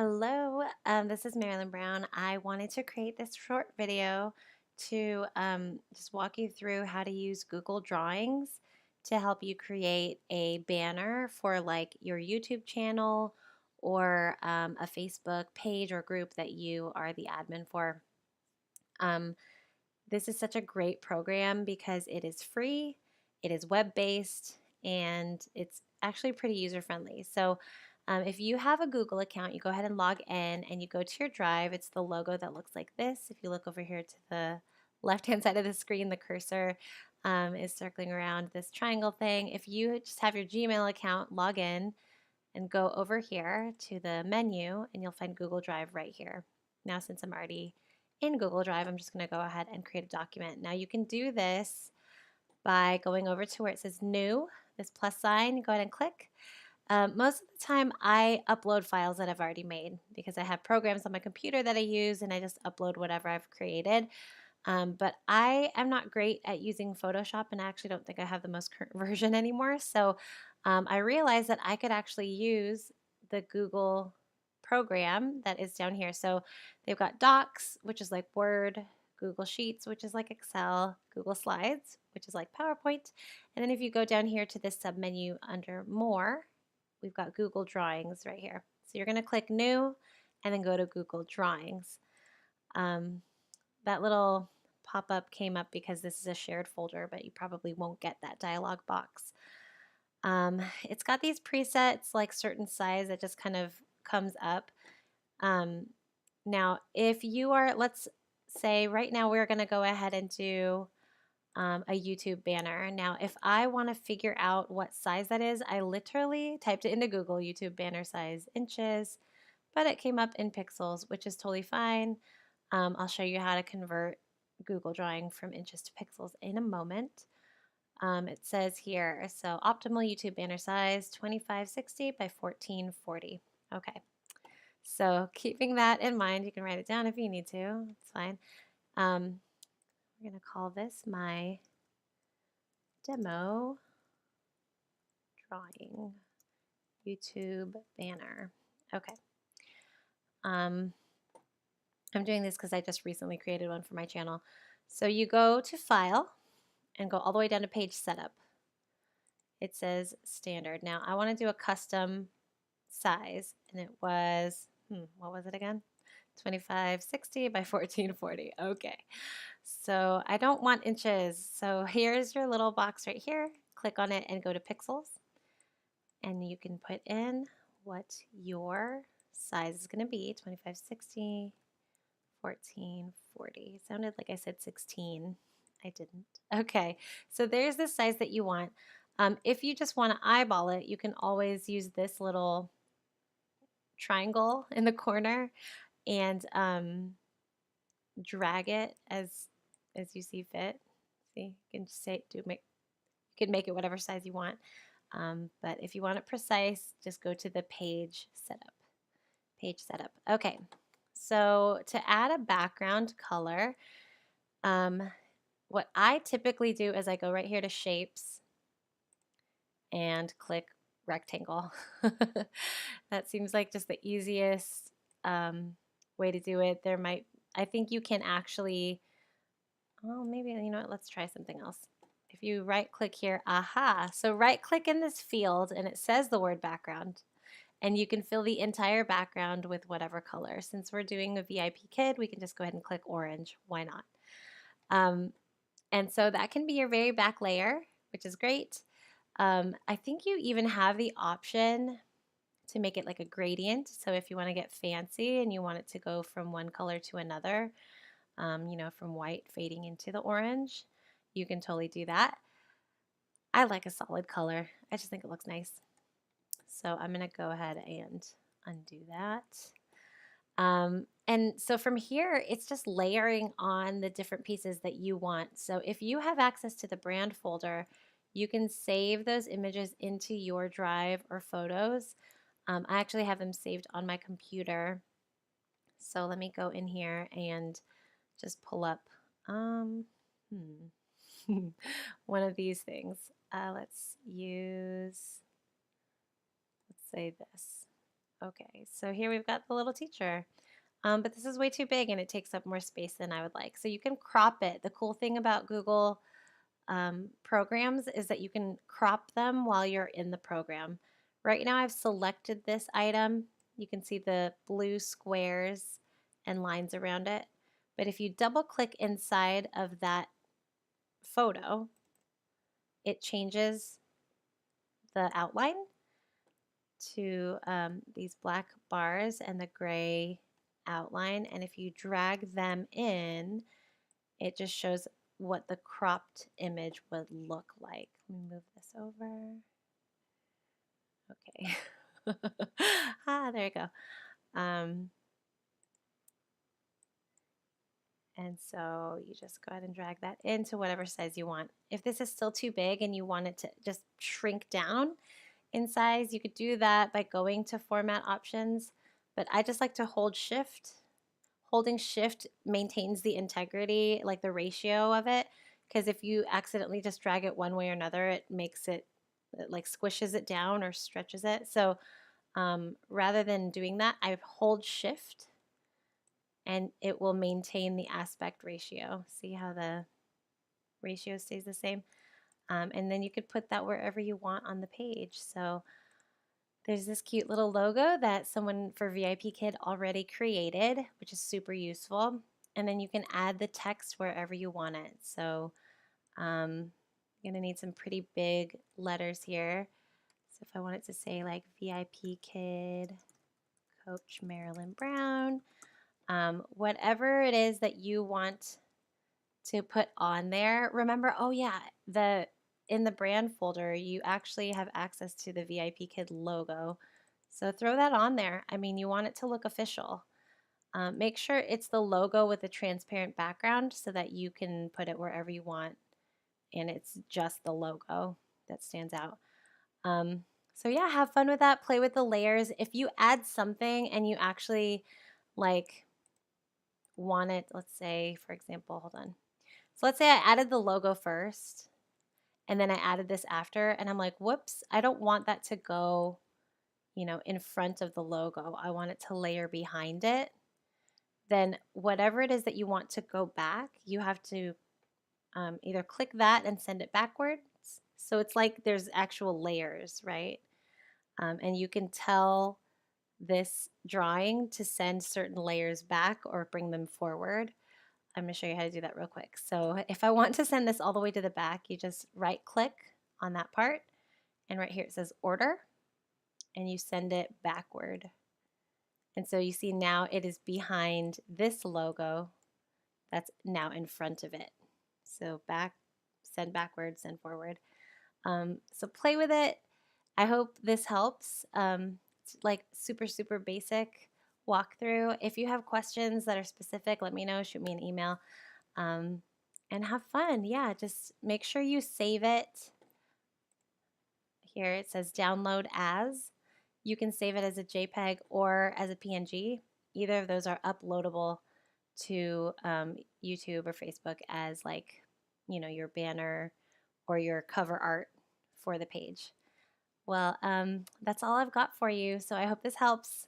Hello, this is Marilyn Brown. I wanted to create this short video to just walk you through how to use Google Drawings to help you create a banner for like your YouTube channel or a Facebook page or group that you are the admin for. Um, this is such a great program because it is free, it is web-based, and it's actually pretty user-friendly. So if you have a Google account, you go ahead and log in and you go to your drive. It's the logo that looks like this. If you look over here to the left-hand side of the screen, the cursor is circling around this triangle thing. If you just have your Gmail account, log in and go over here to the menu and you'll find Google Drive right here. Now since I'm already in Google Drive, I'm just going to go ahead and create a document. Now you can do this by going over to where it says new, this plus sign, go ahead and click. Most of the time I upload files that I've already made because I have programs on my computer that I use and I just upload whatever I've created. But I am not great at using Photoshop and I actually don't think I have the most current version anymore. So I realized that I could actually use the Google program that is down here. So they've got Docs, which is like Word, Google Sheets, which is like Excel, Google Slides, which is like PowerPoint. And then if you go down here to this submenu under More, we've got Google Drawings right here. So you're going to click New and then go to Google Drawings. That little pop-up came up because this is a shared folder, but you probably won't get that dialog box. It's got these presets like certain size that just kind of comes up. Now, if you are, let's say right now we're going to go ahead and do a YouTube banner. Now, if I want to figure out what size that is, I literally typed it into Google, YouTube banner size inches, but it came up in pixels, which is totally fine. I'll show you how to convert Google Drawing from inches to pixels in a moment. It says here, so optimal YouTube banner size 2560 by 1440. Okay, so keeping that in mind, you can write it down if you need to, it's fine. We're going to call this my demo drawing YouTube banner. Okay. I'm doing this because I just recently created one for my channel. So you go to File and go all the way down to Page Setup. It says Standard. Now I want to do a custom size, and it was, what was it again? 2560 by 1440. Okay. So I don't want inches. So here's your little box right here. Click on it and go to pixels. And you can put in what your size is going to be, 2560, 1440. It sounded like I said 16. I didn't. Okay, so there's the size that you want. If you just want to eyeball it, you can always use this little triangle in the corner and drag it as you see fit. See, you can just say you can make it whatever size you want. But if you want it precise, just go to the page setup. Page setup. Okay, so to add a background color, what I typically do is I go right here to Shapes and click Rectangle. That seems like just the easiest way to do it. I think you can actually, oh, maybe, you know what, let's try something else. If you right click here, aha, so right click in this field and it says the word background. And you can fill the entire background with whatever color. Since we're doing a VIPKid, we can just go ahead and click orange. Why not? And so that can be your very back layer, which is great. I think you even have the option to make it like a gradient. So if you want to get fancy and you want it to go from one color to another, you know, from white fading into the orange, you can totally do that. I like a solid color. I just think it looks nice. So I'm going to go ahead and undo that. And so from here, it's just layering on the different pieces that you want. So if you have access to the brand folder, you can save those images into your drive or photos. I actually have them saved on my computer. So let me go in here and just pull up one of these things. Let's say this. Okay, so here we've got the little teacher. But this is way too big and it takes up more space than I would like. So you can crop it. The cool thing about Google programs is that you can crop them while you're in the program. Right now I've selected this item. You can see the blue squares and lines around it. But if you double click inside of that photo, it changes the outline to these black bars and the gray outline. And if you drag them in, it just shows what the cropped image would look like. Let me move this over. Okay. There you go. And so you just go ahead and drag that into whatever size you want. If this is still too big and you want it to just shrink down in size, you could do that by going to format options. But I just like to hold shift. Holding shift maintains the integrity, like the ratio of it, because if you accidentally just drag it one way or another, it makes it like squishes it down or stretches it. So rather than doing that, I hold shift and it will maintain the aspect ratio. See how the ratio stays the same? And then you could put that wherever you want on the page. So there's this cute little logo that someone for VIPKid already created, which is super useful. And then you can add the text wherever you want it. So you're gonna need some pretty big letters here. So if I want it to say like VIPKid, Coach Marilyn Brown, whatever it is that you want to put on there. Remember, oh yeah, in the brand folder, you actually have access to the VIPKid logo. So throw that on there. I mean, you want it to look official. Make sure it's the logo with a transparent background so that you can put it wherever you want and it's just the logo that stands out. So yeah, have fun with that. Play with the layers. If you add something and you actually like want it, let's say, for example, hold on. So let's say I added the logo first and then I added this after and I'm like, whoops, I don't want that to go, in front of the logo. I want it to layer behind it. Then whatever it is that you want to go back, you have to either click that and send it backwards. So it's like there's actual layers, right? And you can tell this drawing to send certain layers back or bring them forward. I'm going to show you how to do that real quick. So if I want to send this all the way to the back, you just right click on that part and right here it says order and you send it backward. And so you see now it is behind this logo that's now in front of it. So back, send backwards, send forward. So play with it. I hope this helps. It's like super, super basic walkthrough. If you have questions that are specific, let me know, shoot me an email, and have fun. Yeah, just make sure you save it. Here it says download as. You can save it as a JPEG or as a PNG. Either of those are uploadable to YouTube or Facebook as like, your banner or your cover art for the page. Well, that's all I've got for you. So I hope this helps.